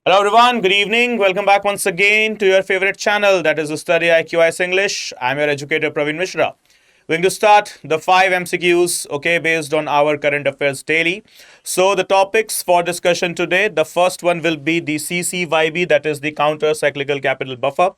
Hello everyone, good evening. Welcome back once again to your favorite channel, that is StudyIQIASEnglish. I'm your educator Praveen Mishra. We're going to start the 5 MCQs, okay, based on our current affairs daily. So the topics for discussion today, the first one will be the CCYB, that is the Counter-Cyclical Capital Buffer.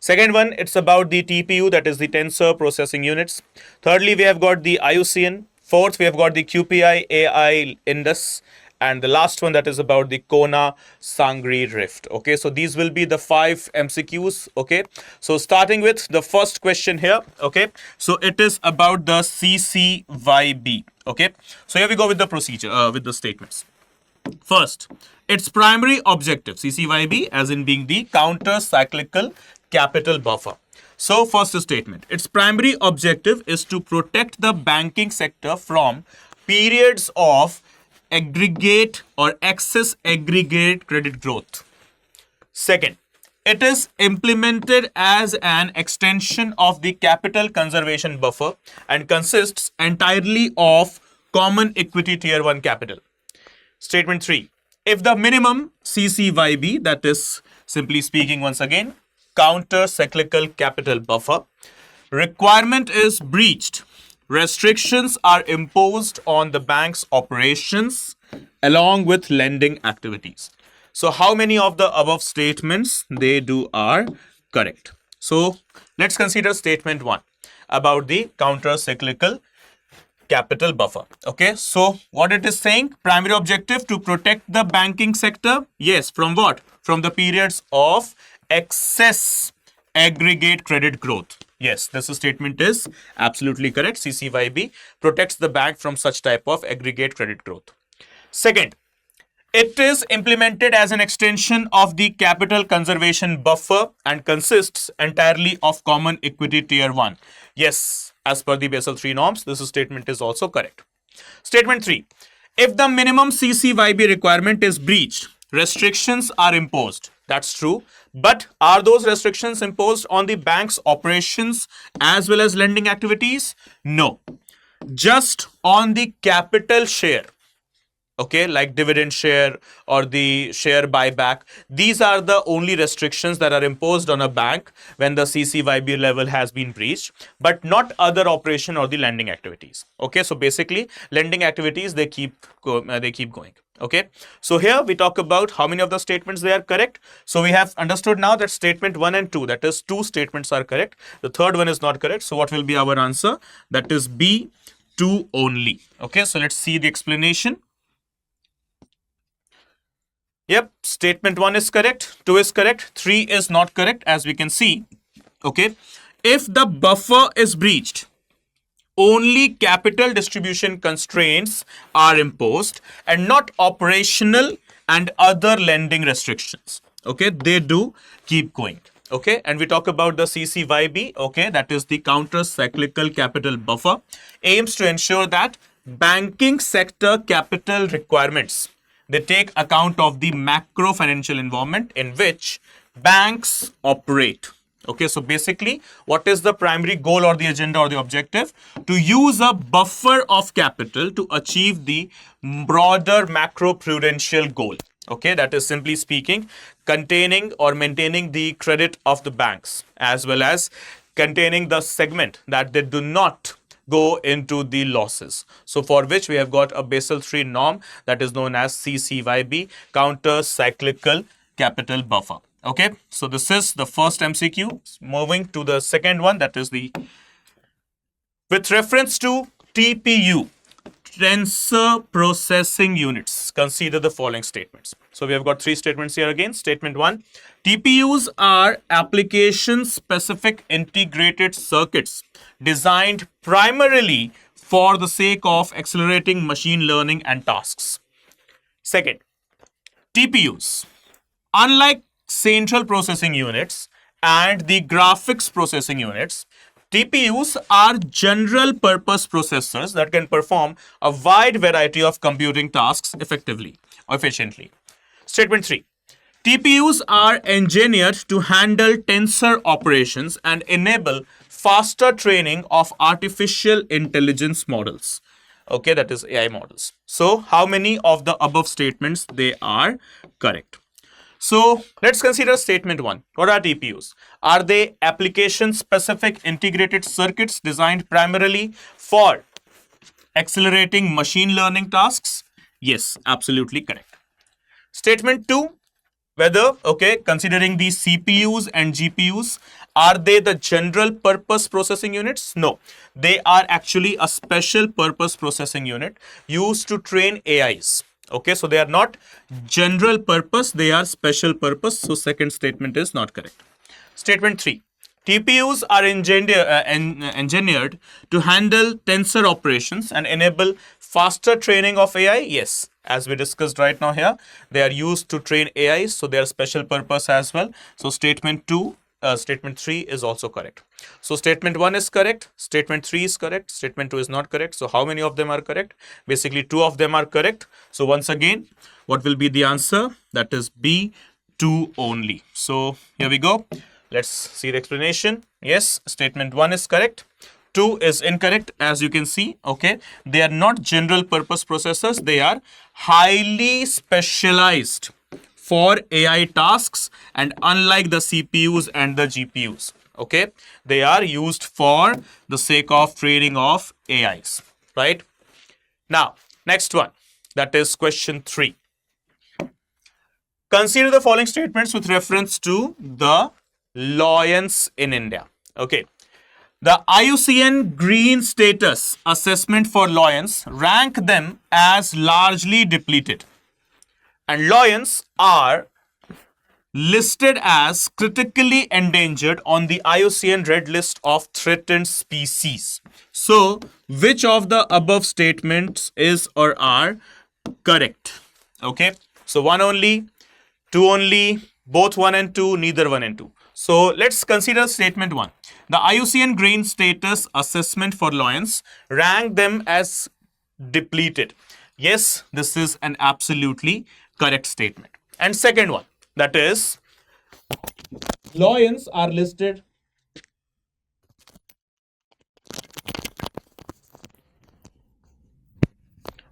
Second one, it's about the TPU, that is the Tensor Processing Units. Thirdly, we have got the IUCN. Fourth, we have got the QPI AI INDUS. And the last one, that is about the Conga-Samgri Rift. Okay, so these will be the 5 MCQs. Okay, so starting with the first question here. Okay, so it is about the CCYB. Okay, so here we go with the procedure, with the statements. First, its primary objective, CCYB, as in being the counter-cyclical capital buffer. So, first statement, its primary objective is to protect the banking sector from periods of aggregate or excess aggregate credit growth. Second, it is implemented as an extension of the capital conservation buffer and consists entirely of common equity tier 1 capital. Statement 3. If the minimum CCYB, that is simply speaking once again, counter-cyclical capital buffer, requirement is breached, restrictions are imposed on the bank's operations along with lending activities. So how many of the above statements they do are correct? So let's consider statement 1 about the counter-cyclical capital buffer. Okay, so what it is saying, primary objective to protect the banking sector. Yes, from what? From the periods of excess aggregate credit growth. Yes, this statement is absolutely correct. CCYB protects the bank from such type of aggregate credit growth. Second, it is implemented as an extension of the capital conservation buffer and consists entirely of common equity tier 1. Yes, as per the Basel III norms, this statement is also correct. Statement 3. If the minimum CCYB requirement is breached, restrictions are imposed. That's true. But are those restrictions imposed on the bank's operations as well as lending activities? No. Just on the capital share. Okay, like dividend share or the share buyback. These are the only restrictions that are imposed on a bank when the CCYB level has been breached, but not other operation or the lending activities. Okay, so basically lending activities, they keep going. Okay, so here we talk about how many of the statements they are correct. So we have understood now that statement 1 and 2, that is 2 statements are correct. The third one is not correct. So what will be our answer? That is B, 2 only. Okay, so let's see the explanation. Yep, statement 1 is correct, 2 is correct, 3 is not correct, as we can see. Okay, if the buffer is breached, only capital distribution constraints are imposed and not operational and other lending restrictions. Okay, they do keep going. Okay, and we talk about the CCYB, okay, that is the counter-cyclical capital buffer, aims to ensure that banking sector capital requirements, they take account of the macro financial environment in which banks operate. Okay, so basically, what is the primary goal or the agenda or the objective? To use a buffer of capital to achieve the broader macro prudential goal. Okay, that is simply speaking, containing or maintaining the credit of the banks as well as containing the segment that they do not go into the losses. So for which we have got a Basel III norm that is known as CCYB, counter-cyclical capital buffer. Okay, so this is the first MCQ. Moving to the second one, that is the with reference to TPU, Tensor Processing Units, consider the following statements. So we have got 3 statements here again. Statement 1, TPUs are application-specific integrated circuits designed primarily for the sake of accelerating machine learning and tasks. Second, TPUs, unlike central processing units and the graphics processing units, TPUs are general purpose processors that can perform a wide variety of computing tasks effectively or efficiently. Statement 3. TPUs are engineered to handle tensor operations and enable faster training of artificial intelligence models. Okay, that is AI models. So, how many of the above statements they are correct? So let's consider statement 1. What are TPUs? Are they application-specific integrated circuits designed primarily for accelerating machine learning tasks? Yes, absolutely correct. Statement 2, whether, considering these CPUs and GPUs, are they the general purpose processing units? No, they are actually a special purpose processing unit used to train AIs. Okay, so they are not general purpose, they are special purpose. So second statement is not correct. Statement 3. TPUs are engineered to handle tensor operations and enable faster training of AI. Yes, as we discussed right now here, they are used to train AIs, so they are special purpose as well. So statement 3 is also correct. So statement 1 is correct, statement 3 is correct, statement 2 is not correct. So how many of them are correct? Basically 2 of them are correct. So once again, what will be the answer? That is B, 2 only. So here we go. Let's see the explanation. Yes, statement 1 is correct. 2 is incorrect, as you can see. Okay, they are not general purpose processors. They are highly specialized for AI tasks, and unlike the CPUs and the GPUs, okay, they are used for the sake of training of AIs, right? Now, next one, that is question 3. Consider the following statements with reference to the lions in India. Okay. The IUCN green status assessment for lions rank them as largely depleted. And lions are listed as critically endangered on the IUCN red list of threatened species. So, which of the above statements is or are correct? Okay. So, 1 only, 2 only, both 1 and 2, neither 1 and 2. So let's consider statement 1. The IUCN grain status assessment for lions ranked them as depleted. Yes, this is an absolutely correct statement. And second one, that is, lions are listed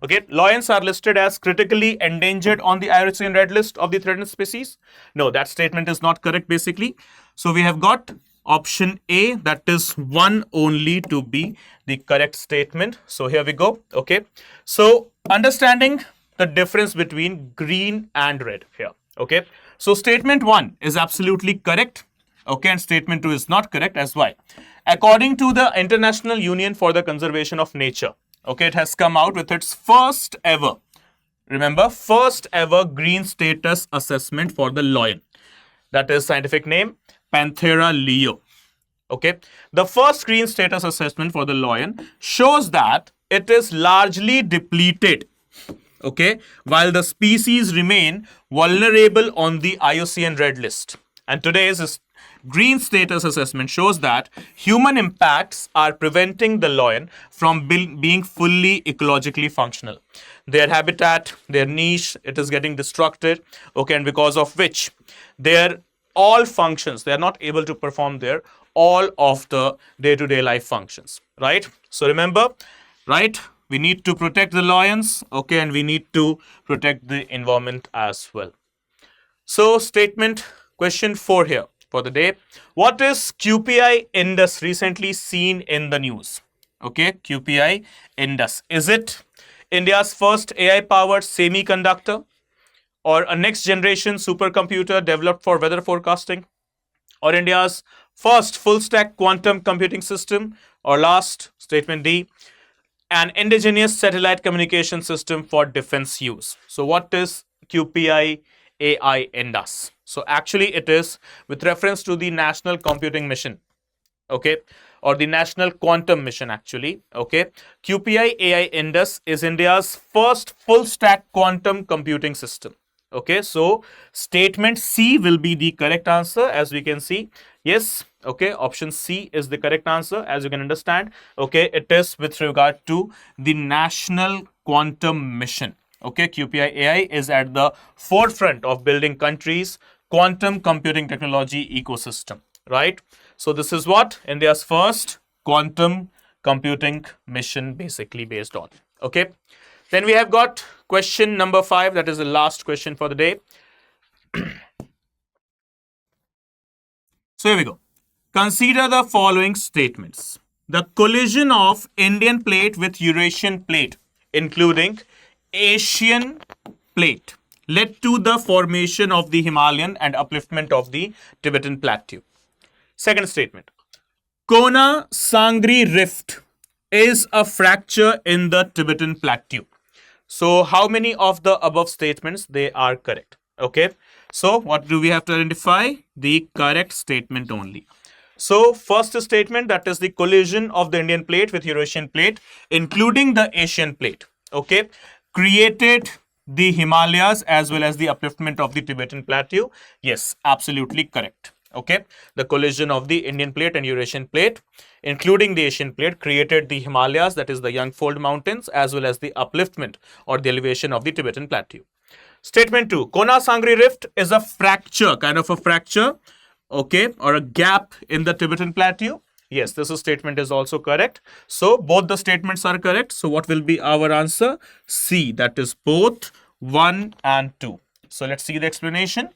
Okay, lions are listed as critically endangered on the IUCN red list of the threatened species. No, that statement is not correct basically. So we have got option A, that is 1 only to be the correct statement. So here we go. Okay, so understanding the difference between green and red here. Okay, so statement 1 is absolutely correct. Okay, and statement 2 is not correct. As why? According to the International Union for the Conservation of Nature, okay, it has come out with its first ever, remember, first ever green status assessment for the lion. That is scientific name Panthera leo. Okay, the first green status assessment for the lion shows that it is largely depleted. Okay, while the species remain vulnerable on the IUCN red list. And today's green status assessment shows that human impacts are preventing the lion from being fully ecologically functional. Their habitat, their niche, it is getting destructed. Okay, and because of which their all functions, they are not able to perform their all of the day-to-day life functions, right? So remember, right, we need to protect the lions, okay, and we need to protect the environment as well. So statement question 4 here for the day. What is QPI INDUS recently seen in the news? Okay, QPI INDUS. Is it India's first AI-powered semiconductor, or a next generation supercomputer developed for weather forecasting, or India's first full stack quantum computing system, or last, statement D, an indigenous satellite communication system for defense use? So what is QPI AI INDUS? So actually it is with reference to the National Computing Mission, okay, or the National Quantum Mission actually, okay. QPI AI INDUS is India's first full stack quantum computing system. Okay, so statement C will be the correct answer, as we can see. Yes, okay, option C is the correct answer, as you can understand. Okay, it is with regard to the National Quantum Mission. Okay, QPI AI is at the forefront of building countries' quantum computing technology ecosystem, right? So this is what India's first quantum computing mission basically based on. Okay, then we have got question number 5, that is the last question for the day. So here we go. Consider the following statements. The collision of Indian plate with Eurasian plate, including Asian plate, led to the formation of the Himalayan and upliftment of the Tibetan plateau. Second statement. Conga-Samgri Rift is a fracture in the Tibetan plateau. So how many of the above statements they are correct? Okay. So what do we have to identify? The correct statement only. So first statement, that is the collision of the Indian plate with Eurasian plate, including the Asian plate, okay, created the Himalayas as well as the upliftment of the Tibetan plateau. Yes, absolutely correct. Okay, the collision of the Indian plate and Eurasian plate, including the Asian plate, created the Himalayas, that is the young fold mountains, as well as the upliftment or the elevation of the Tibetan plateau. Statement 2. Conga-Samgri Rift is a fracture, kind of a fracture, okay, or a gap in the Tibetan plateau. Yes, this statement is also correct. So both the statements are correct. So what will be our answer? C, that is both 1 and 2. So let's see the explanation.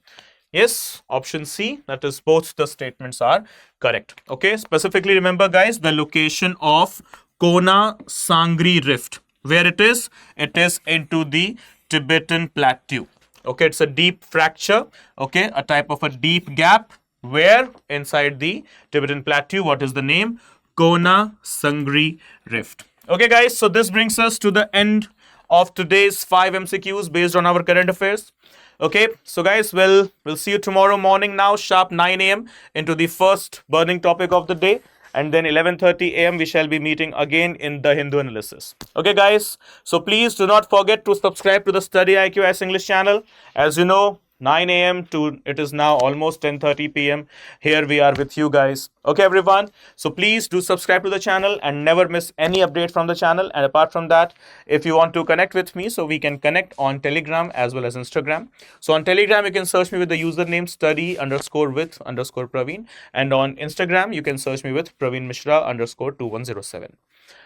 Yes, option C, that is both the statements are correct. Okay, specifically remember guys, the location of Conga-Samgri Rift. Where it is? It is into the Tibetan plateau. Okay, it's a deep fracture. Okay, a type of a deep gap. Where? Inside the Tibetan plateau. What is the name? Conga-Samgri Rift. Okay guys, so this brings us to the end of today's 5 MCQs based on our current affairs. Okay, so guys, we'll see you tomorrow morning now, sharp 9 a.m. into the first burning topic of the day. And then 11:30 a.m. we shall be meeting again in the Hindu analysis. Okay guys, so please do not forget to subscribe to the StudyIQIASEnglish channel. As you know, 9 a.m. to it is now almost 10:30 p.m. Here we are with you guys. Okay everyone, so please do subscribe to the channel and never miss any update from the channel. And apart from that, if you want to connect with me, so we can connect on Telegram as well as Instagram. So on Telegram you can search me with the username study_with_Praveen, and on Instagram you can search me with Praveen Mishra _2107.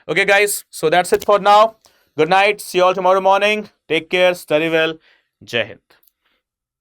Okay guys, so that's it for now. Good night, see you all tomorrow morning. Take care, study well. Jai Hind.